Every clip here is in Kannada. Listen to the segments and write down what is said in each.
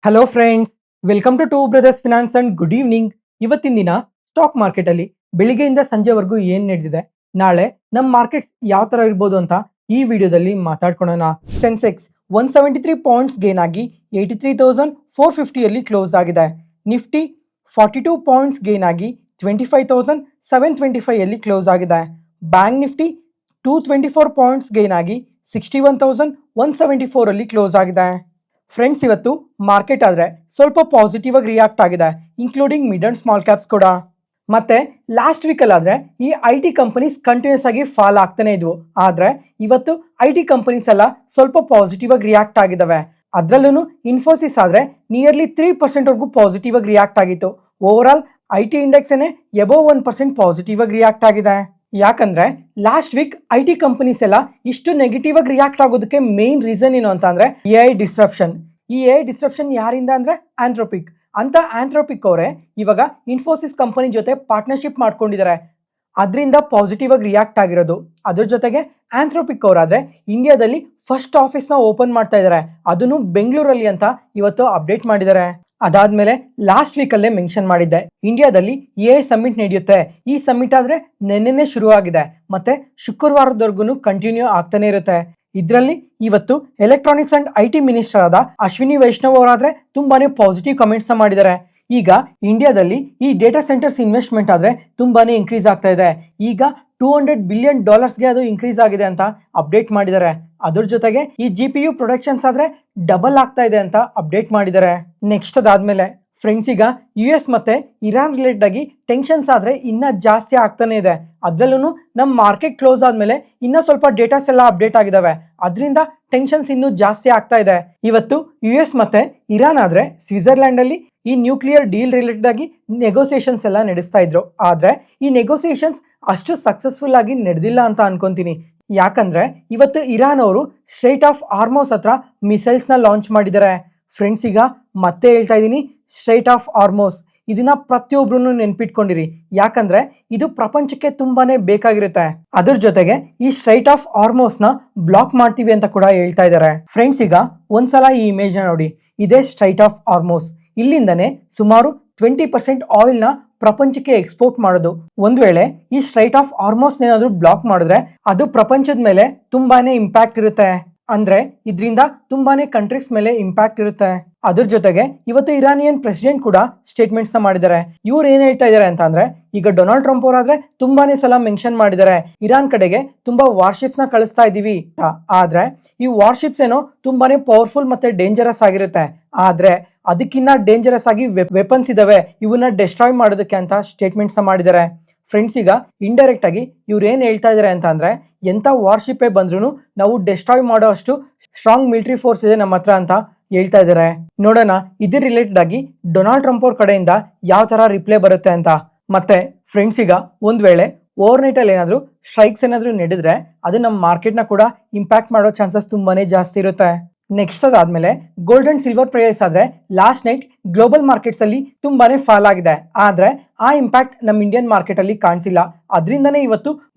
Hello friends, welcome to two brothers finance and good evening. ಇವತ್ತಿನ ದಿನ ಸ್ಟಾಕ್ ಮಾರ್ಕೆಟ್ ಅಲ್ಲಿ ಬೆಳಿಗ್ಗೆಯಿಂದ ಸಂಜೆವರೆಗೂ ಏನ್ ನಡೆದಿದೆ, ನಾಳೆ ನಮ್ಮ ಮಾರ್ಕೆಟ್ಸ್ ಯಾವ ತರ ಇರ್ಬೋದು ಅಂತ ಈ ವಿಡಿಯೋದಲ್ಲಿ ಮಾತಾಡ್ಕೊಳ್ಳೋಣ. ಸೆನ್ಸೆಕ್ಸ್ 173 ಪಾಯಿಂಟ್ಸ್ ಗೇನ್ ಆಗಿ 83,450 ಕ್ಲೋಸ್ ಆಗಿದೆ. ನಿಫ್ಟಿ 42 ಪಾಯಿಂಟ್ಸ್ ಗೇನ್ ಆಗಿ 25,725 ಕ್ಲೋಸ್ ಆಗಿದೆ. ಬ್ಯಾಂಕ್ ನಿಫ್ಟಿ 224 ಪಾಯಿಂಟ್ಸ್ ಗೇನ್ ಆಗಿ 61,174 ಕ್ಲೋಸ್ ಆಗಿದೆ. ಫ್ರೆಂಡ್ಸ್, ಇವತ್ತು ಮಾರ್ಕೆಟ್ ಆದ್ರೆ ಸ್ವಲ್ಪ ಪಾಸಿಟಿವ್ ಆಗಿ ರಿಯಾಕ್ಟ್ ಆಗಿದೆ, including mid and small caps ಕೂಡ. ಮತ್ತೆ ಲಾಸ್ಟ್ ವೀಕ್ ಅಲ್ಲಾದ್ರೆ ಈ IT ಕಂಪನೀಸ್ ಕಂಟಿನ್ಯೂಸ್ ಆಗಿ ಫಾಲ್ ಆಗ್ತಾನೆ ಇದ್ವು. ಆದ್ರೆ ಇವತ್ತು IT ಕಂಪನೀಸ್ ಎಲ್ಲ ಸ್ವಲ್ಪ ಪಾಸಿಟಿವ್ ಆಗಿ ರಿಯಾಕ್ಟ್ ಆಗಿದಾವೆ. ಅದ್ರಲ್ಲೂ ಇನ್ಫೋಸಿಸ್ ಆದ್ರೆ ನಿಯರ್ಲಿ 3% ವರೆಗೂ ಪಾಸಿಟಿವ್ ಆಗಿ ರಿಯಾಕ್ಟ್ ಆಗಿತ್ತು. ಓವರ್ ಆಲ್ IT ಇಂಡೆಕ್ಸ್ ಏನೇ ಎಬೋವ್ 1% ಪಾಸಿಟಿವ್ ಆಗಿ ರಿಯಾಕ್ಟ್ ಆಗಿದೆ. ಯಾಕಂದ್ರೆ ಲಾಸ್ಟ್ ವೀಕ್ IT ಕಂಪನೀಸ್ ಎಲ್ಲ ಇಷ್ಟು ನೆಗೆಟಿವ್ ಆಗಿ ರಿಯಾಕ್ಟ್ ಆಗೋದಕ್ಕೆ ಮೇನ್ ರೀಸನ್ ಏನು ಅಂತ ಅಂದ್ರೆ AI ಡಿಸ್ಟ್ರಪ್ಷನ್. ಈ AI ಡಿಸ್ಟ್ರಪ್ಷನ್ ಯಾರಿಂದ ಅಂದ್ರೆ ಆಂಥ್ರೋಪಿಕ್ ಅಂತ. ಆಂಥ್ರೋಪಿಕ್ ಅವರೇ ಇವಾಗ ಇನ್ಫೋಸಿಸ್ ಕಂಪನಿ ಜೊತೆ ಪಾರ್ಟ್ನರ್ಶಿಪ್ ಮಾಡ್ಕೊಂಡಿದ್ದಾರೆ, ಅದರಿಂದ ಪಾಸಿಟಿವ್ ಆಗಿ ರಿಯಾಕ್ಟ್ ಆಗಿರೋದು. ಅದ್ರ ಜೊತೆಗೆ ಆಂಥ್ರೋಪಿಕ್ ಅವರಾದ್ರೆ ಇಂಡಿಯಾದಲ್ಲಿ ಫಸ್ಟ್ ಆಫೀಸ್ನ ಓಪನ್ ಮಾಡ್ತಾ ಇದ್ದಾರೆ, ಅದನ್ನು ಬೆಂಗಳೂರಲ್ಲಿ ಅಂತ ಇವತ್ತು ಅಪ್ಡೇಟ್ ಮಾಡಿದ್ದಾರೆ. ಅದಾದ್ಮೇಲೆ ಲಾಸ್ಟ್ ವೀಕಲ್ಲೇ ಮೆನ್ಷನ್ ಮಾಡಿದ್ದೆ, ಇಂಡಿಯಾದಲ್ಲಿ AI ಸಮ್ಮಿಟ್ ನಡೆಯುತ್ತೆ. ಈ ಸಮ್ಮಿಟ್ ಆದ್ರೆ ನೆನ್ನೆನೆ ಶುರು ಆಗಿದೆ, ಮತ್ತೆ ಶುಕ್ರವಾರದವರೆಗೂ ಕಂಟಿನ್ಯೂ ಆಗ್ತಾನೆ ಇರುತ್ತೆ. ಇದರಲ್ಲಿ ಇವತ್ತು ಎಲೆಕ್ಟ್ರಾನಿಕ್ಸ್ ಅಂಡ್ IT ಮಿನಿಸ್ಟರ್ ಆದ ಅಶ್ವಿನಿ ವೈಷ್ಣವ್ ಅವರಾದ್ರೆ ತುಂಬಾನೇ ಪಾಸಿಟಿವ್ ಕಮೆಂಟ್ಸ್ ಮಾಡಿದ್ದಾರೆ. ಈಗ ಇಂಡಿಯಾದಲ್ಲಿ ಈ ಡೇಟಾ ಸೆಂಟರ್ಸ್ ಇನ್ವೆಸ್ಟ್ಮೆಂಟ್ ಆದ್ರೆ ತುಂಬಾನೇ ಇನ್ಕ್ರೀಸ್ ಆಗ್ತಾ ಇದೆ. ಈಗ $200 ಬಿಲಿಯನ್ ಅದು ಇನ್ಕ್ರೀಸ್ ಆಗಿದೆ ಅಂತ ಅಪ್ಡೇಟ್ ಮಾಡಿದ್ದಾರೆ. ಅದ್ರ ಜೊತೆಗೆ ಈ GPU ಪ್ರೊಡಕ್ಷನ್ಸ್ ಆದ್ರೆ ಡಬಲ್ ಆಗ್ತಾ ಇದೆ ಅಂತ ಅಪ್ಡೇಟ್ ಮಾಡಿದ್ದಾರೆ. ನೆಕ್ಸ್ಟ್ ಅದಾದ್ಮೇಲೆ ಫ್ರೆಂಡ್ಸ್, ಈಗ US ಮತ್ತೆ ಇರಾನ್ ರಿಲೇಟೆಡ್ ಆಗಿ ಟೆನ್ಷನ್ಸ್ ಆದ್ರೆ ಇನ್ನ ಜಾಸ್ತಿ ಆಗ್ತಾನೆ ಇದೆ. ಅದ್ರಲ್ಲೂ ನಮ್ಮ ಮಾರ್ಕೆಟ್ ಕ್ಲೋಸ್ ಆದ್ಮೇಲೆ ಇನ್ನ ಸ್ವಲ್ಪ ಡೇಟಾಸ್ ಎಲ್ಲ ಅಪ್ಡೇಟ್ ಆಗಿದಾವೆ, ಅದರಿಂದ ಟೆನ್ಷನ್ಸ್ ಇನ್ನೂ ಜಾಸ್ತಿ ಆಗ್ತಾ ಇದೆ. ಇವತ್ತು US ಮತ್ತೆ ಇರಾನ್ ಆದ್ರೆ ಸ್ವಿಟ್ಜರ್ಲ್ಯಾಂಡ್ ಅಲ್ಲಿ ಈ ನ್ಯೂಕ್ಲಿಯರ್ ಡೀಲ್ ರಿಲೇಟೆಡ್ ಆಗಿ ನೆಗೋಸಿಯೇಷನ್ಸ್ ಎಲ್ಲ ನಡೆಸ್ತಾ ಇದ್ರು. ಆದ್ರೆ ಈ ನೆಗೋಸಿಯೇಷನ್ಸ್ ಅಷ್ಟು ಸಕ್ಸಸ್ಫುಲ್ ಆಗಿ ನಡೆದಿಲ್ಲ ಅಂತ ಅನ್ಕೊಂತೀನಿ. ಯಾಕಂದ್ರೆ ಇವತ್ತು ಇರಾನ್ ಅವರು ಸ್ಟ್ರೈಟ್ ಆಫ್ ಹಾರ್ಮೋಸ್ ಹತ್ರ ಮಿಸೈಲ್ಸ್ ನ ಲಾಂಚ್ ಮಾಡಿದ್ದಾರೆ. ಫ್ರೆಂಡ್ಸ್, ಈಗ ಮತ್ತೆ ಹೇಳ್ತಾ ಇದ್ದೀನಿ, ಸ್ಟ್ರೈಟ್ ಆಫ್ ಹಾರ್ಮೋಸ್ ಇದನ್ನ ಪ್ರತಿಯೊಬ್ರು ನೆನ್ಪಿಟ್ಕೊಂಡಿರಿ, ಯಾಕಂದ್ರೆ ಇದು ಪ್ರಪಂಚಕ್ಕೆ ತುಂಬಾನೇ ಬೇಕಾಗಿರುತ್ತೆ. ಅದ್ರ ಜೊತೆಗೆ ಈ ಸ್ಟ್ರೈಟ್ ಆಫ್ ಹಾರ್ಮೋಸ್ ನ ಬ್ಲಾಕ್ ಮಾಡ್ತೀವಿ ಅಂತ ಕೂಡ ಹೇಳ್ತಾ ಇದ್ದಾರೆ. ಫ್ರೆಂಡ್ಸ್, ಈಗ ಒಂದ್ಸಲ ಈ ಇಮೇಜ್ ನ ನೋಡಿ, ಇದೇ ಸ್ಟ್ರೈಟ್ ಆಫ್ ಹಾರ್ಮೋಸ್. ಇಲ್ಲಿಂದನೇ ಸುಮಾರು 20% ಆಯಿಲ್ ನ ಪ್ರಪಂಚಕ್ಕೆ ಎಕ್ಸ್ಪೋರ್ಟ್ ಮಾಡೋದು. ಒಂದ್ ವೇಳೆ ಈ ಸ್ಟ್ರೈಟ್ ಆಫ್ ಹಾರ್ಮೋಸ್ ಏನಾದ್ರು ಬ್ಲಾಕ್ ಮಾಡಿದ್ರೆ ಅದು ಪ್ರಪಂಚದ ಮೇಲೆ ತುಂಬಾನೇ ಇಂಪ್ಯಾಕ್ಟ್ ಇರುತ್ತೆ. ಅಂದ್ರೆ ಇದರಿಂದ ತುಂಬಾನೇ ಕಂಟ್ರೀಸ್ ಮೇಲೆ ಇಂಪ್ಯಾಕ್ಟ್ ಇರುತ್ತೆ. ಅದ್ರ ಜೊತೆಗೆ ಇವತ್ತು ಇರಾನಿಯನ್ ಪ್ರೆಸಿಡೆಂಟ್ ಕೂಡ ಸ್ಟೇಟ್ಮೆಂಟ್ಸ್ ನ ಮಾಡಿದ್ದಾರೆ. ಇವ್ರು ಏನ್ ಹೇಳ್ತಾ ಇದಾರೆ ಅಂತ ಅಂದ್ರೆ, ಈಗ ಡೊನಾಲ್ಡ್ ಟ್ರಂಪ್ ಅವರಾದ್ರೆ ತುಂಬಾನೇ ಸಲ ಮೆನ್ಷನ್ ಮಾಡಿದ್ದಾರೆ, ಇರಾನ್ ಕಡೆಗೆ ತುಂಬಾ ವಾರ್ಶಿಪ್ಸ್ ನ ಕಳಿಸ್ತಾ ಇದೀವಿ ಅಂತ. ಆದ್ರೆ ಈ ವಾರ್ಶಿಪ್ಸ್ ಏನೋ ತುಂಬಾನೇ ಪವರ್ಫುಲ್ ಮತ್ತೆ ಡೇಂಜರಸ್ ಆಗಿರುತ್ತೆ, ಆದ್ರೆ ಅದಕ್ಕಿನ್ನ ಡೇಂಜರಸ್ ಆಗಿ ವೆಪನ್ಸ್ ಇದಾವೆ, ಇವನ್ನ ಡೆಸ್ಟ್ರಾಯ್ ಮಾಡೋದಕ್ಕೆ ಅಂತ ಸ್ಟೇಟ್ಮೆಂಟ್ಸ್ ಮಾಡಿದ್ದಾರೆ. ಫ್ರೆಂಡ್ಸ್, ಈಗ ಇಂಡೈರೆಕ್ಟ್ ಆಗಿ ಇವ್ರು ಏನ್ ಹೇಳ್ತಾ ಇದಾರೆ ಅಂತ ಅಂದ್ರೆ, ಎಂತ ವಾರ್ಶಿಪ್ಪೇ ಬಂದ್ರು ನಾವು ಡೆಸ್ಟ್ರಾಯ್ ಮಾಡೋ ಅಷ್ಟು ಸ್ಟ್ರಾಂಗ್ ಮಿಲಿಟರಿ ಫೋರ್ಸ್ ಇದೆ ನಮ್ಮ ಹತ್ರ ಅಂತ ಹೇಳ್ತಾ ಇದಾರೆ. ನೋಡೋಣ ಇದ್ರ ರಿಲೇಟೆಡ್ ಆಗಿ ಡೊನಾಲ್ಡ್ ಟ್ರಂಪ್ ಅವ್ರ ಕಡೆಯಿಂದ ಯಾವ ತರ ರಿಪ್ಲೈ ಬರುತ್ತೆ ಅಂತ. ಮತ್ತೆ ಫ್ರೆಂಡ್ಸ್, ಈಗ ಒಂದ್ ವೇಳೆ ಓವರ್ ನೈಟ್ ಅಲ್ಲಿ ಏನಾದ್ರು ಸ್ಟ್ರೈಕ್ಸ್ ಏನಾದ್ರು ನಡೆದ್ರೆ ಅದು ನಮ್ಮ ಮಾರ್ಕೆಟ್ ನ ಕೂಡ ಇಂಪ್ಯಾಕ್ಟ್ ಮಾಡೋ ಚಾನ್ಸಸ್ ತುಂಬಾನೇ ಜಾಸ್ತಿ ಇರುತ್ತೆ. ನೆಕ್ಸ್ಟ್ ಅದಾದ್ಮೇಲೆ ಗೋಲ್ಡ್ ಅಂಡ್ ಸಿಲ್ವರ್ ಪ್ರೈಸ್ ಆದ್ರೆ ಲಾಸ್ಟ್ ನೈಟ್ ಗ್ಲೋಬಲ್ ಮಾರ್ಕೆಟ್ಸ್ ಅಲ್ಲಿ ತುಂಬಾನೇ ಫಾಲ್ ಆಗಿದೆ, ಆದ್ರೆ ಆ ಇಂಪ್ಯಾಕ್ಟ್ ನಮ್ಮ ಇಂಡಿಯನ್ ಮಾರ್ಕೆಟ್ ಅಲ್ಲಿ ಕಾಣಿಸಿಲ್ಲ. ಅದರಿಂದನೇ ಇವತ್ತು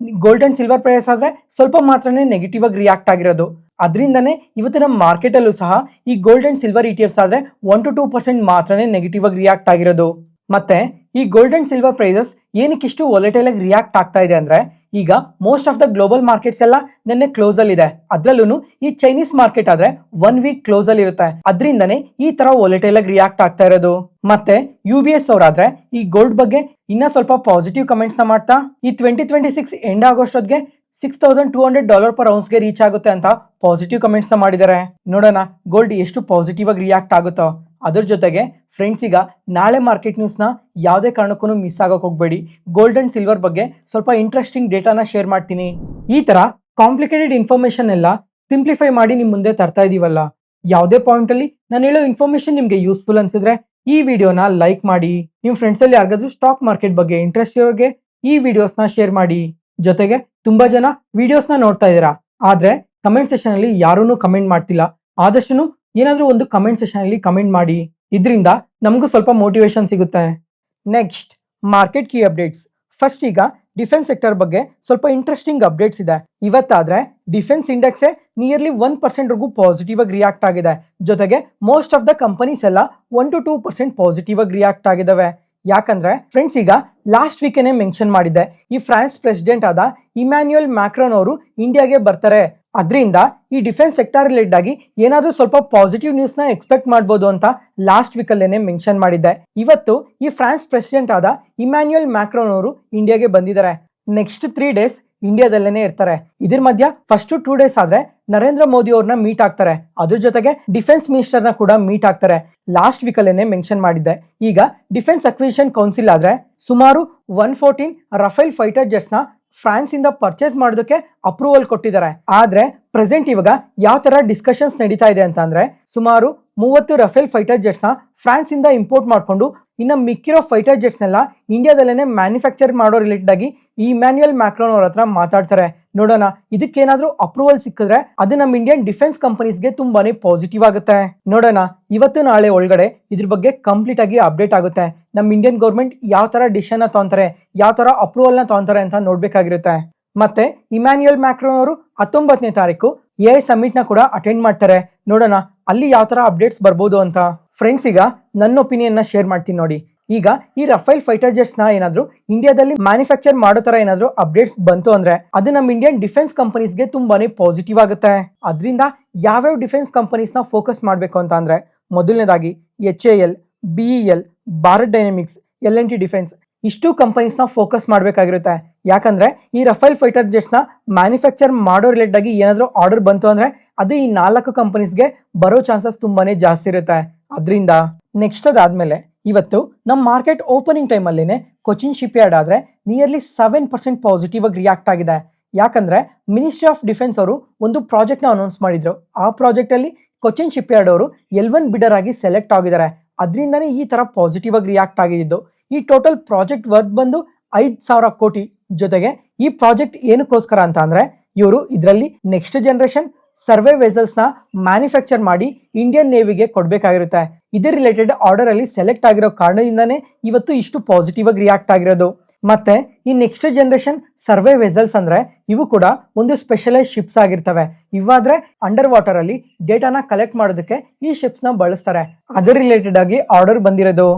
ಗೋಲ್ಡ್ ಅಂಡ್ ಸಿಲ್ವರ್ ಪ್ರೈಸ್ ಆದ್ರೆ ಸ್ವಲ್ಪ ಮಾತ್ರನೇ ನೆಗೆಟಿವ್ ಆಗಿ ರಿಯಾಕ್ಟ್ ಆಗಿರೋದು. ಅದರಿಂದನೇ ಇವತ್ತು ನಮ್ಮ ಮಾರ್ಕೆಟ್ ಅಲ್ಲೂ ಸಹ ಈ ಗೋಲ್ಡ್ ಅಂಡ್ ಸಿಲ್ವರ್ ETFs ಆದ್ರೆ 1 to 2% ಮಾತ್ರನೇ ನೆಗೆಟಿವ್ ಆಗಿ ರಿಯಾಕ್ಟ್ ಆಗಿರೋದು. ಮತ್ತೆ ಈ ಗೋಲ್ಡ್ ಅಂಡ್ ಸಿಲ್ವರ್ ಪ್ರೈಸಸ್ ಏನಕ್ಕೆ ಇಷ್ಟು ವಾಲಟೈಲ್ ಆಗಿ ರಿಯಾಕ್ಟ್ ಆಗ್ತಾ ಇದೆ ಅಂದ್ರೆ, ಈಗ most of the global markets ಎಲ್ಲ ನಿನ್ನೆ ಕ್ಲೋಸ್ ಅಲ್ಲಿ ಇದೆ. ಅದ್ರಲ್ಲೂ ಈ ಚೈನೀಸ್ ಮಾರ್ಕೆಟ್ ಆದ್ರೆ 1 ವೀಕ್ ಕ್ಲೋಸ್ ಅಲ್ಲಿ ಇರುತ್ತೆ, ಅದರಿಂದನೇ ಈ ತರ ವಾಲಟೈಲ್ ಆಗಿ ರಿಯಾಕ್ಟ್ ಆಗ್ತಾ ಇರೋದು. ಮತ್ತೆ UBS ಅವರಾದ್ರೆ ಈ ಗೋಲ್ಡ್ ಬಗ್ಗೆ ಇನ್ನ ಸ್ವಲ್ಪ ಪಾಸಿಟಿವ್ ಕಮೆಂಟ್ಸ್ ನ ಮಾಡ್ತಾ, ಈ 2026 ಎಂಡ್ ಆಗೋಷ್ಟೊತ್ತಿಗೆ $6,200 per ounce ಗೆ ರೀಚ್ ಆಗುತ್ತೆ ಅಂತ ಪಾಸಿಟಿವ್ ಕಮೆಂಟ್ಸ್ ನ ಮಾಡಿದ್ದಾರೆ. ನೋಡೋಣ ಗೋಲ್ಡ್ ಎಷ್ಟು ಪಾಸಿಟಿವ್ ಆಗಿ ರಿಯಾಕ್ಟ್ ಆಗುತ್ತೋ. ಅದ್ರ ಜೊತೆಗೆ ಫ್ರೆಂಡ್ಸ್, ಈಗ ನಾಳೆ ಮಾರ್ಕೆಟ್ ನ್ಯೂಸ್ ನ ಯಾವುದೇ ಕಾರಣಕ್ಕೂ ಮಿಸ್ ಆಗಕ್ಕೆ ಹೋಗ್ಬೇಡಿ. ಗೋಲ್ಡ್ ಅಂಡ್ ಸಿಲ್ವರ್ ಬಗ್ಗೆ ಸ್ವಲ್ಪ ಇಂಟ್ರೆಸ್ಟಿಂಗ್ ಡೇಟಾನ ಶೇರ್ ಮಾಡ್ತೀನಿ. ಈ ತರ ಕಾಂಪ್ಲಿಕೇಟೆಡ್ ಇನ್ಫಾರ್ಮೇಶನ್ ಎಲ್ಲ ಸಿಂಪ್ಲಿಫೈ ಮಾಡಿ ನಿಮ್ ಮುಂದೆ ತರ್ತಾ ಇದೀವಲ್ಲ. ಯಾವುದೇ ಪಾಯಿಂಟ್ ಅಲ್ಲಿ ನಾನು ಹೇಳೋ ಇನ್ಫಾರ್ಮೇಶನ್ ನಿಮ್ಗೆ ಯೂಸ್ಫುಲ್ ಅನ್ಸಿದ್ರೆ ಈ ವಿಡಿಯೋನ ಲೈಕ್ ಮಾಡಿ. ನಿಮ್ ಫ್ರೆಂಡ್ಸ್ ಅಲ್ಲಿ ಯಾರಿಗಾದ್ರೂ ಸ್ಟಾಕ್ ಮಾರ್ಕೆಟ್ ಬಗ್ಗೆ ಇಂಟ್ರೆಸ್ಟ್ ಇರೋರಿಗೆ ಈ ವಿಡಿಯೋಸ್ ನ ಶೇರ್ ಮಾಡಿ. ಜೊತೆಗೆ ತುಂಬಾ ಜನ ವಿಡಿಯೋಸ್ ನ ನೋಡ್ತಾ ಇದೀರಾ, ಆದ್ರೆ ಕಮೆಂಟ್ ಸೆಷನ್ ಅಲ್ಲಿ ಯಾರೂ ಕಮೆಂಟ್ ಮಾಡ್ತಿಲ್ಲ. ಆದಷ್ಟು ಏನಾದ್ರೂ ಒಂದು ಕಮೆಂಟ್ ಸೆಷನ್ ಅಲ್ಲಿ ಕಮೆಂಟ್ ಮಾಡಿ, ಇದರಿಂದ ನಮಗೂ ಸ್ವಲ್ಪ ಮೋಟಿವೇಶನ್ ಸಿಗುತ್ತೆ. Next market key updates. First, ಈಗ ಡಿಫೆನ್ಸ್ ಸೆಕ್ಟರ್ ಬಗ್ಗೆ ಸ್ವಲ್ಪ ಇಂಟ್ರೆಸ್ಟಿಂಗ್ ಅಪ್ಡೇಟ್ಸ್ ಇದೆ. ಇವತ್ತಾದ್ರೆ ಡಿಫೆನ್ಸ್ ಇಂಡೆಕ್ಸೇ ನಿಯರ್ಲಿ 1% ಪಾಸಿಟಿವ್ ಆಗಿ ರಿಯಾಕ್ಟ್ ಆಗಿದೆ. ಜೊತೆಗೆ ಮೋಸ್ಟ್ ಆಫ್ ದ ಕಂಪನೀಸ್ ಎಲ್ಲ 1 to 2% ಪಾಸಿಟಿವ್ ಆಗಿ ರಿಯಾಕ್ಟ್ ಆಗಿದಾವೆ. ಯಾಕಂದ್ರೆ ಫ್ರೆಂಡ್ಸ್, ಈಗ ಲಾಸ್ಟ್ ವೀಕೇನೆ ಮೆನ್ಷನ್ ಮಾಡಿದ್ದೆ, ಈ ಫ್ರಾನ್ಸ್ ಪ್ರೆಸಿಡೆಂಟ್ ಆದ ಇಮ್ಯಾನ್ಯುಯಲ್ ಮ್ಯಾಕ್ರಾನ್ ಅವರು ಇಂಡಿಯಾಗೆ ಬರ್ತಾರೆ. ಅದರಿಂದ ಈ ಡಿಫೆನ್ಸ್ ಸೆಕ್ಟರ್ ರಿಲೇಟೆಡ್ ಆಗಿ ಏನಾದ್ರೂ ಸ್ವಲ್ಪ ಪಾಸಿಟಿವ್ ನ್ಯೂಸ್ ನ ಎಕ್ಸ್ಪೆಕ್ಟ್ ಮಾಡಬಹುದು ಅಂತ ಲಾಸ್ಟ್ ವೀಕಲ್ಲೇನೆ ಮೆನ್ಷನ್ ಮಾಡಿದ್ದೆ. ಇವತ್ತು ಈ ಫ್ರಾನ್ಸ್ ಪ್ರೆಸಿಡೆಂಟ್ ಆದ ಇಮ್ಯಾನ್ಯುಯಲ್ ಮ್ಯಾಕ್ರಾನ್ ಅವರು ಇಂಡಿಯಾಗೆ ಬಂದಿದ್ದಾರೆ. ನೆಕ್ಸ್ಟ್ 3 days ಇಂಡಿಯಾದಲ್ಲೇನೆ ಇರ್ತಾರೆ. ಇದ್ರ ಮಧ್ಯ ಫಸ್ಟ್ 2 days ಆದ್ರೆ ನರೇಂದ್ರ ಮೋದಿ ಅವ್ರನ್ನ ಮೀಟ್ ಆಗ್ತಾರೆ. ಅದ್ರ ಜೊತೆಗೆ ಡಿಫೆನ್ಸ್ ಮಿನಿಸ್ಟರ್ನ ಕೂಡ ಮೀಟ್ ಆಗ್ತಾರೆ. ಲಾಸ್ಟ್ ವೀಕಲ್ಲೇನೆ ಮೆನ್ಷನ್ ಮಾಡಿದ್ದೆ. ಈಗ ಡಿಫೆನ್ಸ್ ಅಕ್ವಿಸಿಷನ್ ಕೌನ್ಸಿಲ್ ಆದ್ರೆ ಸುಮಾರು 114 ರಫೇಲ್ ಫೈಟರ್ ಜೆಟ್ಸ್ ನ ಫ್ರಾನ್ಸ್ ಇಂದ ಪರ್ಚೇಸ್ ಮಾಡೋದಕ್ಕೆ ಅಪ್ರೂವಲ್ ಕೊಟ್ಟಿದ್ದಾರೆ. ಆದ್ರೆ ಪ್ರೆಸೆಂಟ್ ಇವಾಗ ಯಾವ ತರ ಡಿಸ್ಕಷನ್ಸ್ ನಡೀತಾ ಇದೆ ಅಂತ ಅಂದ್ರೆ, ಸುಮಾರು 30 ರಫೇಲ್ ಫೈಟರ್ ಜೆಟ್ಸ್ ನ ಫ್ರಾನ್ಸ್ ಇಂದ ಇಂಪೋರ್ಟ್ ಮಾಡ್ಕೊಂಡು ಇನ್ನು ಮಿಕ್ಕಿರೋ ಫೈಟರ್ ಜೆಟ್ಸ್ ನೆಲ್ಲ ಇಂಡಿಯಾದಲ್ಲೇನೆ ಮ್ಯಾನುಫ್ಯಾಕ್ಚರ್ ಮಾಡೋ ರಿಲೇಟೆಡ್ ಆಗಿ ಈ ಇಮ್ಯಾನ್ಯುಯಲ್ ಮ್ಯಾಕ್ರಾನ್ ಅವ್ರ ಹತ್ರ ಮಾತಾಡ್ತಾರೆ. ನೋಡೋಣ, ಇದಕ್ಕೇನಾದ್ರೂ ಅಪ್ರೂವಲ್ ಸಿಕ್ಕಿದ್ರೆ ಅದು ನಮ್ಮ ಇಂಡಿಯನ್ ಡಿಫೆನ್ಸ್ ಕಂಪನೀಸ್ಗೆ ತುಂಬಾನೇ ಪಾಸಿಟಿವ್ ಆಗುತ್ತೆ. ನೋಡೋಣ, ಇವತ್ತು ನಾಳೆ ಒಳಗಡೆ ಇದ್ರ ಬಗ್ಗೆ ಕಂಪ್ಲೀಟ್ ಆಗಿ ಅಪ್ಡೇಟ್ ಆಗುತ್ತೆ. ನಮ್ಮ ಇಂಡಿಯನ್ ಗೌರ್ಮೆಂಟ್ ಯಾವ ತರ ಡಿಸಿಷನ್ ತಗೊಂತಾರೆ, ಯಾವ ತರ ಅಪ್ರೂವಲ್ ನ ತಗೊಂತಾರೆ ಅಂತ ನೋಡ್ಬೇಕಾಗಿರುತ್ತೆ. ಮತ್ತೆ ಇಮ್ಯಾನ್ಯುಯಲ್ ಮ್ಯಾಕ್ರಾನ್ ಅವರು 19ನೇ ತಾರೀಕು AI ಸಮಿಟ್ ನ ಕೂಡ ಅಟೆಂಡ್ ಮಾಡ್ತಾರೆ. ನೋಡೋಣ ಅಲ್ಲಿ ಯಾವ ತರ ಅಪ್ಡೇಟ್ಸ್ ಬರ್ಬೋದು ಅಂತ. ಫ್ರೆಂಡ್ಸ್, ಈಗ ನನ್ನ ಒಪಿನಿಯನ್ ನ ಶೇರ್ ಮಾಡ್ತೀನಿ ನೋಡಿ. ಈಗ ಈ ರಫೇಲ್ ಫೈಟರ್ ಜೆಟ್ಸ್ ನ ಏನಾದ್ರು ಇಂಡಿಯಾದಲ್ಲಿ ಮ್ಯಾನುಫ್ಯಾಕ್ಚರ್ ಮಾಡೋ ತರ ಏನಾದ್ರು ಅಪ್ಡೇಟ್ಸ್ ಬಂತು ಅಂದ್ರೆ ಅದು ನಮ್ಮ ಇಂಡಿಯನ್ ಡಿಫೆನ್ಸ್ ಕಂಪನೀಸ್ಗೆ ತುಂಬಾನೇ ಪಾಸಿಟಿವ್ ಆಗುತ್ತೆ. ಅದರಿಂದ ಯಾವ್ಯಾವ ಡಿಫೆನ್ಸ್ ಕಂಪನೀಸ್ ನ ಫೋಕಸ್ ಮಾಡಬೇಕು ಅಂತ ಅಂದ್ರೆ, ಮೊದಲನೇದಾಗಿ HAL, BEL, Bharat dynamics, L&T defence, ಇಷ್ಟು ಕಂಪನೀಸ್ ನ ಫೋಕಸ್ ಮಾಡಬೇಕಾಗಿರುತ್ತೆ. ಯಾಕಂದ್ರೆ ಈ ರಫೇಲ್ ಫೈಟರ್ ಜೆಟ್ಸ್ ನ ಮ್ಯಾನುಫ್ಯಾಕ್ಚರ್ ಮಾಡೋ ರಿಲೇಟೆಡ್ ಆಗಿ ಏನಾದ್ರು ಆರ್ಡರ್ ಬಂತು ಅಂದ್ರೆ ಅದು ಈ 4 ಕಂಪನೀಸ್ಗೆ ಬರೋ ಚಾನ್ಸಸ್ ತುಂಬಾನೇ ಜಾಸ್ತಿ ಇರುತ್ತೆ. ಅದರಿಂದ ನೆಕ್ಸ್ಟ್ ಅದಾದ್ಮೇಲೆ ಇವತ್ತು ನಮ್ಮ ಮಾರ್ಕೆಟ್ ಓಪನಿಂಗ್ ಟೈಮ್ ಅಲ್ಲಿನೇ ಕೊಚಿನ್ ಶಿಪ್ ಯಾರ್ಡ್ ಆದ್ರೆ ನಿಯರ್ಲಿ 7% ಪಾಸಿಟಿವ್ ಆಗಿ ರಿಯಾಕ್ಟ್ ಆಗಿದೆ. ಯಾಕಂದ್ರೆ ಮಿನಿಸ್ಟ್ರಿ ಆಫ್ ಡಿಫೆನ್ಸ್ ಅವರು ಒಂದು ಪ್ರಾಜೆಕ್ಟ್ ನ ಅನೌನ್ಸ್ ಮಾಡಿದ್ರು. ಆ ಪ್ರಾಜೆಕ್ಟ್ ಅಲ್ಲಿ ಕೊಚಿನ್ ಶಿಪ್ ಯಾರ್ಡ್ ಅವರು L1 ಬಿಡರ್ ಆಗಿ ಸೆಲೆಕ್ಟ್ ಆಗಿದ್ದಾರೆ. ಅದರಿಂದಾನೇ ಈ ತರ ಪಾಸಿಟಿವ್ ಆಗಿ ರಿಯಾಕ್ಟ್ ಆಗಿದ್ದು. ಈ ಟೋಟಲ್ ಪ್ರಾಜೆಕ್ಟ್ ವರ್ಕ್ ಬಂದು 5,000 ಕೋಟಿ. ಜೊತೆಗೆ ಈ ಪ್ರಾಜೆಕ್ಟ್ ಏನಕ್ಕೋಸ್ಕರ ಅಂತ ಅಂದ್ರೆ, ಇವರು ಇದರಲ್ಲಿ ನೆಕ್ಸ್ಟ್ ಜನರೇಷನ್ ಸರ್ವೆ ವೆಸಲ್ಸ್ ನ ಮ್ಯಾನುಫ್ಯಾಕ್ಚರ್ ಮಾಡಿ ಇಂಡಿಯನ್ ನೇವಿಗೆ ಕೊಡ್ಬೇಕಾಗಿರುತ್ತೆ. ಇದೇ ರಿಲೇಟೆಡ್ ಆರ್ಡರ್ ಅಲ್ಲಿ ಸೆಲೆಕ್ಟ್ ಆಗಿರೋ ಕಾರಣದಿಂದಾನೇ ಇವತ್ತು ಇಷ್ಟು ಪಾಸಿಟಿವ್ ಆಗಿ ರಿಯಾಕ್ಟ್ ಆಗಿರೋದು. ಮತ್ತೆ ಈ ನೆಕ್ಸ್ಟ್ ಜನರೇಷನ್ ಸರ್ವೆ ವೆಸಲ್ಸ್ ಅಂದ್ರೆ ಇವು ಕೂಡ ಒಂದು ಸ್ಪೆಷಲೈಸ್ ಶಿಪ್ಸ್ ಆಗಿರ್ತವೆ. ಇವಾದ್ರೆ ಅಂಡರ್ ವಾಟರ್ ಅಲ್ಲಿ ಡೇಟಾನ ಕಲೆಕ್ಟ್ ಮಾಡೋದಕ್ಕೆ ಈ ಶಿಪ್ಸ್ ನ ಬಳಸ್ತಾರೆ. ಅದರ ರಿಲೇಟೆಡ್ ಆಗಿ ಆರ್ಡರ್ ಬಂದಿರೋದು.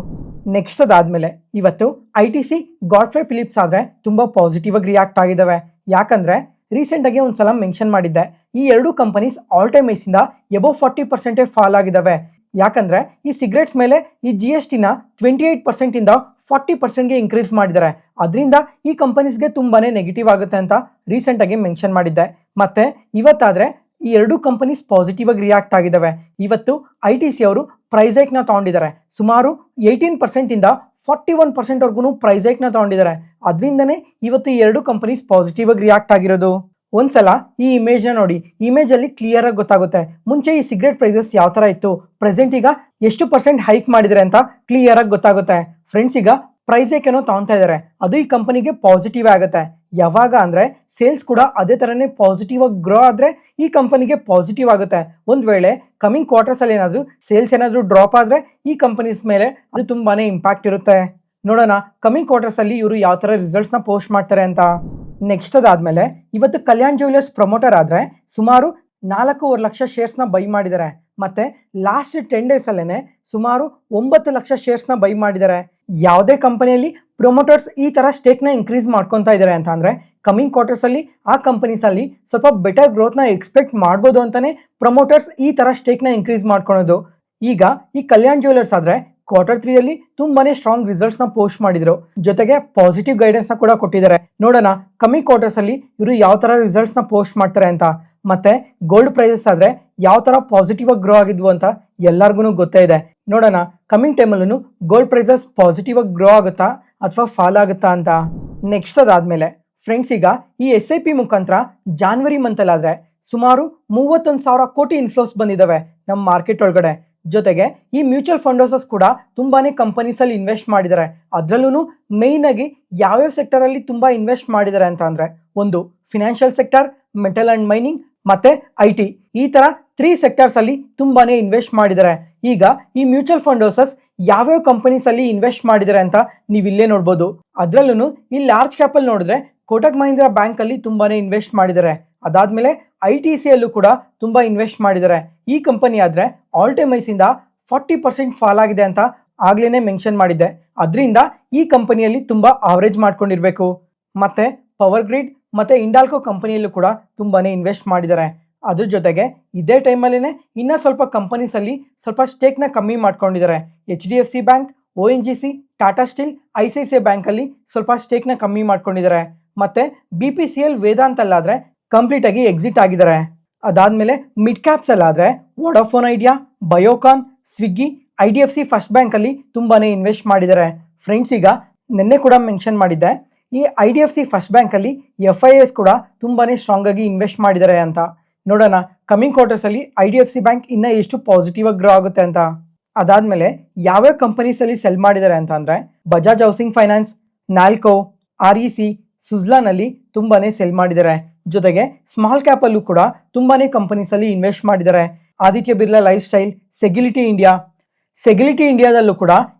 ನೆಕ್ಸ್ಟ್ ಅದಾದ್ಮೇಲೆ ಇವತ್ತು ITC, ಗಾಡ್ಫ್ರೇ ಫಿಲಿಪ್ಸ್ ಆದ್ರೆ ತುಂಬಾ ಪಾಸಿಟಿವ್ ಆಗಿ ರಿಯಾಕ್ಟ್ ಆಗಿದಾವೆ. ಯಾಕಂದ್ರೆ ರೀಸೆಂಟ್ ಆಗಿ ಒಂದ್ಸಲ ಮೆನ್ಷನ್ ಮಾಡಿದ್ದೆ, ಈ 2 ಕಂಪನೀಸ್ ಆಲ್ ಟೈಮ್ ಐಸ್ ಇಂದ ಎಬೋ 40% ಫಾಲ್ ಆಗಿದಾವೆ. ಯಾಕಂದ್ರೆ ಈ ಸಿಗರೇಟ್ಸ್ ಮೇಲೆ ಈ GST ನ 28% ಇಂದ 40%ಗೆ ಇನ್ಕ್ರೀಸ್ ಮಾಡಿದ್ದಾರೆ. ಅದರಿಂದ ಈ ಕಂಪನೀಸ್ಗೆ ತುಂಬಾನೇ ನೆಗೆಟಿವ್ ಆಗುತ್ತೆ ಅಂತ ರೀಸೆಂಟ್ ಆಗಿ ಮೆನ್ಷನ್ ಮಾಡಿದ್ದೆ. ಮತ್ತೆ ಇವತ್ತಾದ್ರೆ ಈ 2 ಕಂಪನೀಸ್ ಪಾಸಿಟಿವ್ ಆಗಿ ರಿಯಾಕ್ಟ್ ಆಗಿದಾವೆ. ಇವತ್ತು ITC ಅವರು ಪ್ರೈಸ್ ಹೈಕ್ ನ ತಗೊಂಡಿದ್ದಾರೆ. ಸುಮಾರು 18% ಇಂದ 41% ವರ್ಗು ಪ್ರೈಸ್ ಹೈಕ್ ನ ತಗೊಂಡಿದ್ದಾರೆ. ಅದರಿಂದನೇ ಇವತ್ತು ಈ 2 ಕಂಪನೀಸ್ ಪಾಸಿಟಿವ್ ಆಗಿ ರಿಯಾಕ್ಟ್ ಆಗಿರೋದು. ಒಂದ್ಸಲ ಈ ಇಮೇಜ್ ನ ನೋಡಿ. ಇಮೇಜ್ ಅಲ್ಲಿ ಕ್ಲಿಯರ್ ಆಗಿ ಗೊತ್ತಾಗುತ್ತೆ ಮುಂಚೆ ಈ ಸಿಗರೇಟ್ ಪ್ರೈಸಸ್ ಯಾವ ತರ ಇತ್ತು, ಪ್ರೆಸೆಂಟ್ ಈಗ ಎಷ್ಟು % ಹೈಕ್ ಮಾಡಿದ್ರೆ ಅಂತ ಕ್ಲಿಯರ್ ಆಗಿ ಗೊತ್ತಾಗುತ್ತೆ. ಫ್ರೆಂಡ್ಸ್, ಈಗ ಪ್ರೈಸ್ ಹೈಕ್ ಏನೋ ತಗೊಂತಾ ಇದ್ದಾರೆ, ಅದು ಈ ಕಂಪನಿಗೆ ಪಾಸಿಟಿವ್ ಆಗುತ್ತೆ. ಯಾವಾಗ ಅಂದ್ರೆ ಸೇಲ್ಸ್ ಕೂಡ ಅದೇ ತರನೇ ಪಾಸಿಟಿವ್ ಆಗಿ ಗ್ರೋ ಆದ್ರೆ ಈ ಕಂಪನಿಗೆ ಪಾಸಿಟಿವ್ ಆಗುತ್ತೆ. ಒಂದ್ ವೇಳೆ ಕಮಿಂಗ್ ಕ್ವಾರ್ಟರ್ಸ್ ಅಲ್ಲಿ ಏನಾದ್ರು ಸೇಲ್ಸ್ ಏನಾದ್ರು ಡ್ರಾಪ್ ಆದ್ರೆ ಈ ಕಂಪನೀಸ್ ಮೇಲೆ ಅದು ತುಂಬಾನೇ ಇಂಪ್ಯಾಕ್ಟ್ ಇರುತ್ತೆ. ನೋಡೋಣ ಕಮಿಂಗ್ ಕ್ವಾರ್ಟರ್ಸ್ ಅಲ್ಲಿ ಇವರು ಯಾವ ತರ ರಿಸಲ್ಟ್ಸ್ ನ ಪೋಸ್ಟ್ ಮಾಡ್ತಾರೆ ಅಂತ. ನೆಕ್ಸ್ಟ್ ಅದಾದ್ಮೇಲೆ ಇವತ್ತು ಕಲ್ಯಾಣ್ ಜ್ಯುವೆಲರ್ಸ್ ಪ್ರಮೋಟರ್ ಆದ್ರೆ ಸುಮಾರು 4.5 ಲಕ್ಷ ಶೇರ್ಸ್ ನ ಬೈ ಮಾಡಿದ್ದಾರೆ. ಮತ್ತೆ ಲಾಸ್ಟ್ 10 days ಅಲ್ಲೇನೆ ಸುಮಾರು 9 ಲಕ್ಷ ಶೇರ್ಸ್ ನ ಬೈ ಮಾಡಿದ್ದಾರೆ. ಯಾವುದೇ ಕಂಪನಿಯಲ್ಲಿ ಪ್ರಮೋಟರ್ಸ್ ಈ ತರ ಸ್ಟೇಕ್ ನ ಇನ್ಕ್ರೀಸ್ ಮಾಡ್ಕೊಂತಾ ಇದ್ದಾರೆ ಅಂತ ಅಂದ್ರೆ ಕಮಿಂಗ್ ಕ್ವಾರ್ಟರ್ಸ್ ಅಲ್ಲಿ ಆ ಕಂಪನೀಸ್ ಅಲ್ಲಿ ಸ್ವಲ್ಪ ಬೆಟರ್ ಗ್ರೋತ್ ನ ಎಕ್ಸ್ಪೆಕ್ಟ್ ಮಾಡ್ಬೋದು ಅಂತಾನೆ ಪ್ರಮೋಟರ್ಸ್ ಈ ತರ ಸ್ಟೇಕ್ ನ ಇನ್ಕ್ರೀಸ್ ಮಾಡ್ಕೊಳೋದು. ಈಗ ಈ ಕಲ್ಯಾಣ್ ಜ್ಯುವೆಲರ್ಸ್ ಆದ್ರೆ Q3 ಅಲ್ಲಿ ತುಂಬಾನೇ ಸ್ಟ್ರಾಂಗ್ ರಿಸಲ್ಟ್ಸ್ ನ ಪೋಸ್ಟ್ ಮಾಡಿದ್ರು. ಜೊತೆಗೆ ಪಾಸಿಟಿವ್ ಗೈಡೆನ್ಸ್ ನ ಕೂಡ ಕೊಟ್ಟಿದ್ದಾರೆ. ನೋಡೋಣ ಕಮಿಂಗ್ ಕ್ವಾರ್ಟರ್ಸ್ ಅಲ್ಲಿ ಇವರು ಯಾವ ತರ ರಿಸಲ್ಟ್ಸ್ ನ ಪೋಸ್ಟ್ ಮಾಡ್ತಾರೆ ಅಂತ. ಮತ್ತೆ ಗೋಲ್ಡ್ ಪ್ರೈಸಸ್ ಆದ್ರೆ ಯಾವ ತರ ಪಾಸಿಟಿವ್ ಆಗಿ ಗ್ರೋ ಆಗಿದ್ವು ಅಂತ ಎಲ್ಲರಿಗೂ ಗೊತ್ತೇ ಇದೆ. ನೋಡೋಣ ಕಮಿಂಗ್ ಟೈಮಲ್ಲೂ ಗೋಲ್ಡ್ ಪ್ರೈಸಸ್ ಪಾಸಿಟಿವ್ ಆಗಿ ಗ್ರೋ ಆಗುತ್ತಾ ಅಥವಾ ಫಾಲ್ ಆಗುತ್ತಾ ಅಂತ. ನೆಕ್ಸ್ಟ್ ಅದಾದ್ಮೇಲೆ ಫ್ರೆಂಡ್ಸ್, ಈಗ ಈ SIP ಮುಖಾಂತರ ಜಾನ್ವರಿ ಮಂತ್ ಅಲ್ಲಾದ್ರೆ ಸುಮಾರು 31,000 ಕೋಟಿ ಇನ್ಫ್ಲೋಸ್ ಬಂದಿದ್ದಾವೆ ನಮ್ಮ ಮಾರ್ಕೆಟ್ ಒಳಗಡೆ. ಜೊತೆಗೆ ಈ ಮ್ಯೂಚುವಲ್ ಫಂಡ್ ಹೌಸಸ್ ಕೂಡ ತುಂಬಾನೇ ಕಂಪನೀಸ್ ಅಲ್ಲಿ ಇನ್ವೆಸ್ಟ್ ಮಾಡಿದ್ದಾರೆ. ಅದರಲ್ಲೂ ಮೈನ್ ಆಗಿ ಯಾವ್ಯಾವ ಸೆಕ್ಟರ್ ಅಲ್ಲಿ ತುಂಬಾ ಇನ್ವೆಸ್ಟ್ ಮಾಡಿದ್ದಾರೆ ಅಂತ ಅಂದ್ರೆ, ಒಂದು financial sector, metal and mining ಮತ್ತೆ IT, ಈ ತರ 3 ಸೆಕ್ಟರ್ಸ್ ಅಲ್ಲಿ ತುಂಬಾನೇ ಇನ್ವೆಸ್ಟ್ ಮಾಡಿದ್ದಾರೆ. ಈಗ ಈ ಮ್ಯೂಚುವಲ್ ಫಂಡ್ ಹೌಸಸ್ ಯಾವ್ಯಾವ ಕಂಪನೀಸಲ್ಲಿ ಇನ್ವೆಸ್ಟ್ ಮಾಡಿದ್ದಾರೆ ಅಂತ ನೀವು ಇಲ್ಲೇ ನೋಡ್ಬೋದು. ಅದರಲ್ಲೂ ಈ ಲಾರ್ಜ್ ಕ್ಯಾಪಲ್ಲಿ ನೋಡಿದ್ರೆ ಕೋಟಕ್ ಮಹೀಂದ್ರಾ ಬ್ಯಾಂಕಲ್ಲಿ ತುಂಬಾ ಇನ್ವೆಸ್ಟ್ ಮಾಡಿದ್ದಾರೆ. ಅದಾದಮೇಲೆ ITCಯಲ್ಲೂ ಕೂಡ ತುಂಬ ಇನ್ವೆಸ್ಟ್ ಮಾಡಿದ್ದಾರೆ. ಈ ಕಂಪನಿ ಆದರೆ ಆಲ್ ಟೈಮ್ ಐಸಿಂದ 40% ಫಾಲ್ ಆಗಿದೆ ಅಂತ ಆಗ್ಲೇ ಮೆನ್ಷನ್ ಮಾಡಿದ್ದೆ. ಅದರಿಂದ ಈ ಕಂಪನಿಯಲ್ಲಿ ತುಂಬ ಆವರೇಜ್ ಮಾಡ್ಕೊಂಡಿರಬೇಕು. ಮತ್ತು ಪವರ್ ಗ್ರಿಡ್ ಮತ್ತು ಇಂಡಾಲ್ಕೋ ಕಂಪನಿಯಲ್ಲೂ ಕೂಡ ತುಂಬಾ ಇನ್ವೆಸ್ಟ್ ಮಾಡಿದ್ದಾರೆ. ಅದ್ರ ಜೊತೆಗೆ ಇದೇ ಟೈಮಲ್ಲೇ ಇನ್ನೂ ಸ್ವಲ್ಪ ಕಂಪನೀಸಲ್ಲಿ ಸ್ವಲ್ಪ ಸ್ಟೇಕ್ನ ಕಮ್ಮಿ ಮಾಡ್ಕೊಂಡಿದ್ದಾರೆ. HDFC bank, ONGC, Tata steel, ICICI ಬ್ಯಾಂಕಲ್ಲಿ ಸ್ವಲ್ಪ ಸ್ಟೇಕ್ನ ಕಮ್ಮಿ ಮಾಡ್ಕೊಂಡಿದ್ದಾರೆ. ಮತ್ತು BPCL ವೇದಾಂತಲ್ಲಾದರೆ ಕಂಪ್ಲೀಟಾಗಿ ಎಕ್ಸಿಟ್ ಆಗಿದ್ದಾರೆ. ಅದಾದಮೇಲೆ ಮಿಡ್ ಕ್ಯಾಪ್ಸಲ್ಲಾದರೆ Vodafone Idea, Biocon, Swiggy, IDFC first ಬ್ಯಾಂಕಲ್ಲಿ ತುಂಬಾ ಇನ್ವೆಸ್ಟ್ ಮಾಡಿದ್ದಾರೆ. ಫ್ರೆಂಡ್ಸ್, ಈಗ ನಿನ್ನೆ ಕೂಡ ಮೆನ್ಷನ್ ಮಾಡಿದ್ದೆ, ಈ IDFC ಫಸ್ಟ್ ಬ್ಯಾಂಕಲ್ಲಿ FIIs ಕೂಡ ತುಂಬಾ ಸ್ಟ್ರಾಂಗ್ ಆಗಿ ಇನ್ವೆಸ್ಟ್ ಮಾಡಿದ್ದಾರೆ ಅಂತ. ನೋಡೋಣ ಕಮಿಂಗ್ ಕ್ವಾರ್ಟರ್ಸಲ್ಲಿ IDFC ಬ್ಯಾಂಕ್ ಇನ್ನೂ ಎಷ್ಟು ಪಾಸಿಟಿವ್ ಆಗಿ ಗ್ರೋ ಆಗುತ್ತೆ ಅಂತ. ಅದಾದಮೇಲೆ ಯಾವ್ಯಾವ ಕಂಪನೀಸಲ್ಲಿ ಸೆಲ್ ಮಾಡಿದ್ದಾರೆ ಅಂತ ಅಂದರೆ ಬಜಾಜ್ ಹೌಸಿಂಗ್ ಫೈನಾನ್ಸ್, ನಾಲ್ಕೋ, REC, ಸುಜ್ಲಾನಲ್ಲಿ ತುಂಬಾ ಸೆಲ್ ಮಾಡಿದ್ದಾರೆ. ಜೊತೆಗೆ ಸ್ಮಾಲ್ ಕ್ಯಾಪಲ್ಲೂ ಕೂಡ ತುಂಬಾ ಕಂಪನೀಸಲ್ಲಿ ಇನ್ವೆಸ್ಟ್ ಮಾಡಿದ್ದಾರೆ. ಆದಿತ್ಯ ಬಿರ್ಲಾ ಲೈಫ್ ಸ್ಟೈಲ್, ಸೆಗ್ಯುಲಿಟಿ ಇಂಡಿಯಾದಲ್ಲೂ ಕೂಡ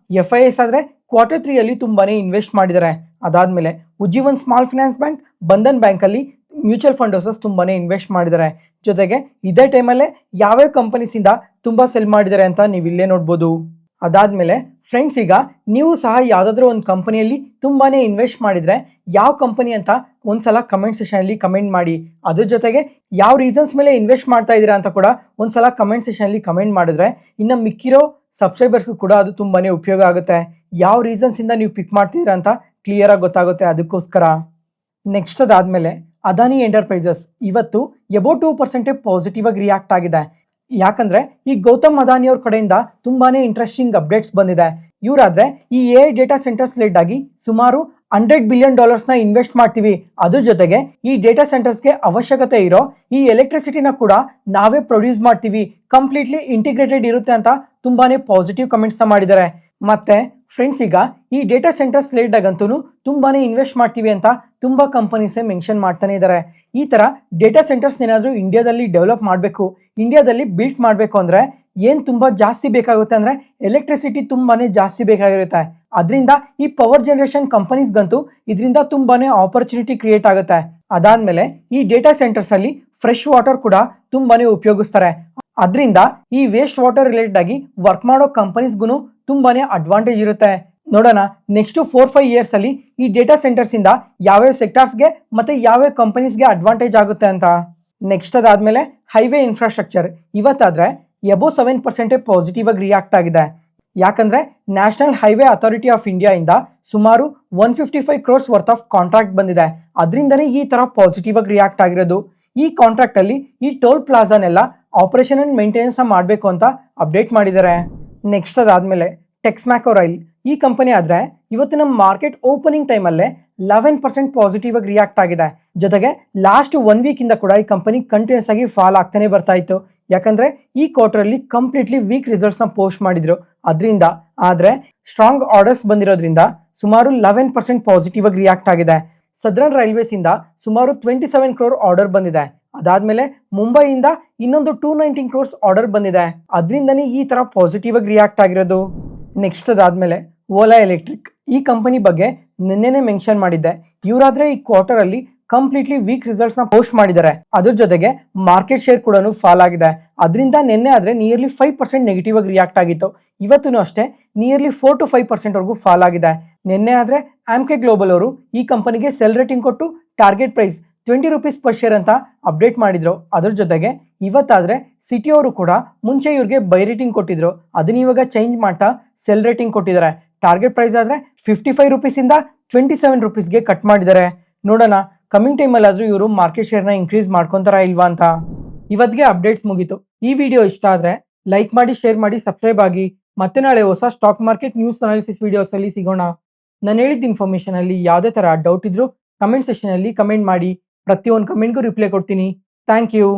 FIIs ಆದರೆ Q3 ತುಂಬಾ ಇನ್ವೆಸ್ಟ್ ಮಾಡಿದ್ದಾರೆ. ಅದಾದಮೇಲೆ Ujjivan small finance bank, Bandhan ಬ್ಯಾಂಕಲ್ಲಿ ಮ್ಯೂಚುವಲ್ ಫಂಡ್ ಹೌಸಸ್ ತುಂಬಾ ಇನ್ವೆಸ್ಟ್ ಮಾಡಿದ್ದಾರೆ. ಜೊತೆಗೆ ಇದೇ ಟೈಮಲ್ಲೇ ಯಾವ್ಯಾವ ಕಂಪನೀಸಿಂದ ತುಂಬ ಸೆಲ್ ಮಾಡಿದ್ದಾರೆ ಅಂತ ನೀವು ಇಲ್ಲೇ ನೋಡ್ಬೋದು. ಅದಾದಮೇಲೆ ಫ್ರೆಂಡ್ಸ್, ಈಗ ನೀವು ಸಹ ಯಾವುದಾದ್ರೂ ಒಂದು ಕಂಪನಿಯಲ್ಲಿ ತುಂಬಾ ಇನ್ವೆಸ್ಟ್ ಮಾಡಿದರೆ ಯಾವ ಕಂಪನಿ ಅಂತ ಒಂದ್ಸಲ ಕಮೆಂಟ್ ಸೆಷನಲ್ಲಿ ಕಮೆಂಟ್ ಮಾಡಿ. ಅದ್ರ ಜೊತೆಗೆ ಯಾವ ರೀಸನ್ಸ್ ಮೇಲೆ ಇನ್ವೆಸ್ಟ್ ಮಾಡ್ತಾ ಇದ್ದೀರಾ ಅಂತ ಕೂಡ ಒಂದ್ಸಲ ಕಮೆಂಟ್ ಸೆಷನಲ್ಲಿ ಕಮೆಂಟ್ ಮಾಡಿದ್ರೆ ಇನ್ನು ಮಿಕ್ಕಿರೋ ಸಬ್ಸ್ಕ್ರೈಬರ್ಸ್ಗೂ ಕೂಡ ಅದು ತುಂಬಾ ಉಪಯೋಗ ಆಗುತ್ತೆ. ಯಾವ ರೀಸನ್ಸಿಂದ ನೀವು ಪಿಕ್ ಮಾಡ್ತಿದ್ದೀರಾ ಅಂತ ಕ್ಲಿಯರಾಗಿ ಗೊತ್ತಾಗುತ್ತೆ. ಅದಕ್ಕೋಸ್ಕರ ನೆಕ್ಸ್ಟ್ ಅದಾದಮೇಲೆ ಅದಾನಿ ಎಂಟರ್ಪ್ರೈಸಸ್ ಇವತ್ತು ಎಬೌಟ್ 2% ಪಾಸಿಟಿವ್ ಆಗಿ ರಿಯಾಕ್ಟ್ ಆಗಿದೆ. ಯಾಕಂದರೆ ಈ ಗೌತಮ್ ಅದಾನಿ ಅವ್ರ ಕಡೆಯಿಂದ ತುಂಬಾ ಇಂಟ್ರೆಸ್ಟಿಂಗ್ ಅಪ್ಡೇಟ್ಸ್ ಬಂದಿದೆ. ಇವರಾದರೆ ಈ AI ಡೇಟಾ ಸೆಂಟರ್ಸ್ ಲೆಡ್ ಆಗಿ ಸುಮಾರು $100 ಬಿಲಿಯನ್ ಇನ್ವೆಸ್ಟ್ ಮಾಡ್ತೀವಿ. ಅದ್ರ ಜೊತೆಗೆ ಈ ಡೇಟಾ ಸೆಂಟರ್ಸ್ಗೆ ಅವಶ್ಯಕತೆ ಇರೋ ಈ ಎಲೆಕ್ಟ್ರಿಸಿಟಿನ ಕೂಡ ನಾವೇ ಪ್ರೊಡ್ಯೂಸ್ ಮಾಡ್ತೀವಿ, ಕಂಪ್ಲೀಟ್ಲಿ ಇಂಟಿಗ್ರೇಟೆಡ್ ಇರುತ್ತೆ ಅಂತ ತುಂಬಾ ಪಾಸಿಟಿವ್ ಕಮೆಂಟ್ಸ್ನ ಮಾಡಿದ್ದಾರೆ. ಮತ್ತು ಫ್ರೆಂಡ್ಸ್, ಈಗ ಈ ಡೇಟಾ ಸೆಂಟರ್ಸ್ ಲೇಟಾಗಂತೂ ತುಂಬಾ ಇನ್ವೆಸ್ಟ್ ಮಾಡ್ತೀವಿ ಅಂತ ತುಂಬ ಕಂಪನೀಸೇ ಮೆನ್ಷನ್ ಮಾಡ್ತಾನೆ ಇದ್ದಾರೆ. ಈ ಥರ ಡೇಟಾ ಸೆಂಟರ್ಸ್ ಏನಾದರೂ ಇಂಡಿಯಾದಲ್ಲಿ ಡೆವಲಪ್ ಮಾಡಬೇಕು, ಇಂಡಿಯಾದಲ್ಲಿ ಬಿಲ್ಟ್ ಮಾಡಬೇಕು ಅಂದರೆ ಏನು ತುಂಬ ಜಾಸ್ತಿ ಬೇಕಾಗುತ್ತೆ ಅಂದರೆ ಎಲೆಕ್ಟ್ರಿಸಿಟಿ ತುಂಬಾ ಜಾಸ್ತಿ ಬೇಕಾಗಿರುತ್ತೆ. ಅದರಿಂದ ಈ ಪವರ್ ಜನರೇಷನ್ ಕಂಪನೀಸ್ಗಂತೂ ಇದರಿಂದ ತುಂಬಾ ಆಪರ್ಚುನಿಟಿ ಕ್ರಿಯೇಟ್ ಆಗುತ್ತೆ. ಅದಾದಮೇಲೆ ಈ ಡೇಟಾ ಸೆಂಟರ್ಸಲ್ಲಿ ಫ್ರೆಶ್ ವಾಟರ್ ಕೂಡ ತುಂಬಾ ಉಪಯೋಗಿಸ್ತಾರೆ. ಅದರಿಂದ ಈ ವೇಸ್ಟ್ ವಾಟರ್ ರಿಲೇಟೆಡ್ ಆಗಿ ವರ್ಕ್ ಮಾಡೋ ಕಂಪನೀಸ್ಗೂ ತುಂಬಾ ಅಡ್ವಾಂಟೇಜ್ ಇರುತ್ತೆ. ನೋಡೋಣ ನೆಕ್ಸ್ಟ್ 4-5 ಇಯರ್ಸಲ್ಲಿ ಈ ಡೇಟಾ ಸೆಂಟರ್ಸಿಂದ ಯಾವ್ಯಾವ ಸೆಕ್ಟರ್ಸ್ಗೆ ಮತ್ತು ಯಾವ್ಯಾವ ಕಂಪನೀಸ್ಗೆ ಅಡ್ವಾಂಟೇಜ್ ಆಗುತ್ತೆ ಅಂತ. ನೆಕ್ಸ್ಟ್ ಅದಾದಮೇಲೆ ಹೈವೇ ಇನ್ಫ್ರಾಸ್ಟ್ರಕ್ಚರ್ ಇವತ್ತಾದರೆ ಎಬೋ 7% ಪಾಸಿಟಿವ್ ಆಗಿ ರಿಯಾಕ್ಟ್ ಆಗಿದೆ. ಯಾಕಂದರೆ ನ್ಯಾಷನಲ್ ಹೈವೇ ಅಥಾರಿಟಿ ಆಫ್ ಇಂಡಿಯಾಯಿಂದ ಸುಮಾರು 155 crores ವರ್ತ್ ಆಫ್ ಕಾಂಟ್ರಾಕ್ಟ್ ಬಂದಿದೆ. ಅದರಿಂದನೇ ಈ ಥರ ಪಾಸಿಟಿವ್ ಆಗಿ ರಿಯಾಕ್ಟ್ ಆಗಿರೋದು. ಈ ಕಾಂಟ್ರಾಕ್ಟಲ್ಲಿ ಈ ಟೋಲ್ ಪ್ಲಾಜಾನೆಲ್ಲ ಆಪರೇಷನ್ ಆ್ಯಂಡ್ ಮೇಂಟೆನೆನ್ಸ್ ಮಾಡಬೇಕು ಅಂತ ಅಪ್ಡೇಟ್ ಮಾಡಿದ್ದಾರೆ. ನೆಕ್ಸ್ಟ್ ಅದಾದಮೇಲೆ ಟೆಕ್ಸ್ಮ್ಯಾಕೋ ರೈಲ್ ಈ ಕಂಪನಿ ಆದರೆ ಇವತ್ತು ನಮ್ಮ ಮಾರ್ಕೆಟ್ ಓಪನಿಂಗ್ ಟೈಮಲ್ಲೇ 11% ಪಾಸಿಟಿವ್ ಆಗಿ ರಿಯಾಕ್ಟ್ ಆಗಿದೆ. ಜೊತೆಗೆ ಲಾಸ್ಟ್ 1 ವೀಕಿಂದ ಕೂಡ ಈ ಕಂಪನಿ ಕಂಟಿನ್ಯೂಸ್ ಆಗಿ ಫಾಲ್ ಆಗ್ತಾನೆ ಬರ್ತಾ ಇತ್ತು. ಯಾಕಂದರೆ ಈ ಕ್ವಾರ್ಟರಲ್ಲಿ ಕಂಪ್ಲೀಟ್ಲಿ ವೀಕ್ ರಿಸಲ್ಟ್ಸ್ನ ಪೋಸ್ಟ್ ಮಾಡಿದ್ರು. ಅದರಿಂದ ಆದರೆ ಸ್ಟ್ರಾಂಗ್ ಆರ್ಡರ್ಸ್ ಬಂದಿರೋದ್ರಿಂದ ಸುಮಾರು 11% ಪಾಸಿಟಿವ್ ಆಗಿ ರಿಯಾಕ್ಟ್ ಆಗಿದೆ. ಸದರ್ನ್ ರೈಲ್ವೇಸಿಂದ ಸುಮಾರು 27 crore ಆರ್ಡರ್ ಬಂದಿದೆ. ಅದಾದಮೇಲೆ ಮುಂಬೈಯಿಂದ ಇನ್ನೊಂದು 219 crores ಆರ್ಡರ್ ಬಂದಿದೆ. ಅದರಿಂದನೇ ಈ ಥರ ಪಾಸಿಟಿವ್ ಆಗಿ ರಿಯಾಕ್ಟ್ ಆಗಿರೋದು. ನೆಕ್ಸ್ಟ್ ಅದಾದಮೇಲೆ ಓಲಾ ಎಲೆಕ್ಟ್ರಿಕ್ ಈ ಕಂಪನಿ ಬಗ್ಗೆ ನಿನ್ನೆನೇ ಮೆನ್ಷನ್ ಮಾಡಿದ್ದೆ. ಇವರಾದರೆ ಈ ಕ್ವಾರ್ಟರಲ್ಲಿ ಕಂಪ್ಲೀಟ್ಲಿ ವೀಕ್ ರಿಸಲ್ಟ್ಸ್ನ ಪೋಸ್ಟ್ ಮಾಡಿದ್ದಾರೆ. ಅದ್ರ ಜೊತೆಗೆ ಮಾರ್ಕೆಟ್ ಶೇರ್ ಕೂಡ ಫಾಲ್ ಆಗಿದೆ. ಅದರಿಂದ ನಿನ್ನೆ ಆದರೆ ನಿಯರ್ಲಿ 5% ನೆಗೆಟಿವ್ ಆಗಿ ರಿಯಾಕ್ಟ್ ಆಗಿತ್ತು. ಇವತ್ತೂ ಅಷ್ಟೇ ನಿಯರ್ಲಿ 4 to 5% ಫಾಲ್ ಆಗಿದೆ. ನಿನ್ನೆ ಆದರೆ ಆಮ್ಕೆ ಗ್ಲೋಬಲ್ ಅವರು ಈ ಕಂಪನಿಗೆ ಸೆಲ್ ರೇಟಿಂಗ್ ಕೊಟ್ಟು ಟಾರ್ಗೆಟ್ ಪ್ರೈಸ್ ₹20 per share ಅಂತ ಅಪ್ಡೇಟ್ ಮಾಡಿದ್ರು. ಅದ್ರ ಜೊತೆಗೆ ಇವತ್ತಾದರೆ ಸಿಟಿ ಅವರು ಕೂಡ ಮುಂಚೆ ಇವ್ರಿಗೆ ಬೈ ರೇಟಿಂಗ್ ಕೊಟ್ಟಿದ್ರು, ಅದನ್ನ ಇವಾಗ ಚೇಂಜ್ ಮಾಡ್ತಾ ಸೆಲ್ ರೇಟಿಂಗ್ ಕೊಟ್ಟಿದ್ದಾರೆ. ಟಾರ್ಗೆಟ್ ಪ್ರೈಸ್ ಆದರೆ ₹55 ಇಂದ ₹27ಗೆ ಕಟ್ ಮಾಡಿದ್ದಾರೆ. ನೋಡೋಣ ಕಮಿಂಗ್ ಟೈಮಲ್ಲಾದರೂ ಇವರು ಮಾರ್ಕೆಟ್ ಶೇರ್ನ ಇನ್ಕ್ರೀಸ್ ಮಾಡ್ಕೊತಾರಾ ಇಲ್ವಾ ಅಂತ. ಇವತ್ತಿಗೆ ಅಪ್ಡೇಟ್ಸ್ ಮುಗೀತು. ಈ ವಿಡಿಯೋ ಇಷ್ಟ ಆದರೆ ಲೈಕ್ ಮಾಡಿ, ಶೇರ್ ಮಾಡಿ, ಸಬ್ಸ್ಕ್ರೈಬ್ ಆಗಿ. ಮತ್ತೆ ನಾಳೆ ಹೊಸ ಸ್ಟಾಕ್ ಮಾರ್ಕೆಟ್ ನ್ಯೂಸ್ ಅನಾಲಿಸಿಸ್ ವಿಡಿಯೋಸಲ್ಲಿ ಸಿಗೋಣ. ನಾನು ಹೇಳಿದ ಇನ್ಫಾರ್ಮೇಷನಲ್ಲಿ ಯಾವುದೇ ಥರ ಡೌಟ್ ಇದ್ರೂ ಕಮೆಂಟ್ ಸೆಷನಲ್ಲಿ ಕಮೆಂಟ್ ಮಾಡಿ. ಪ್ರತಿಯೊಂದು ಕಮೆಂಟ್ಗೂ ರಿಪ್ಲೈ ಕೊಡ್ತೀನಿ. Thank you.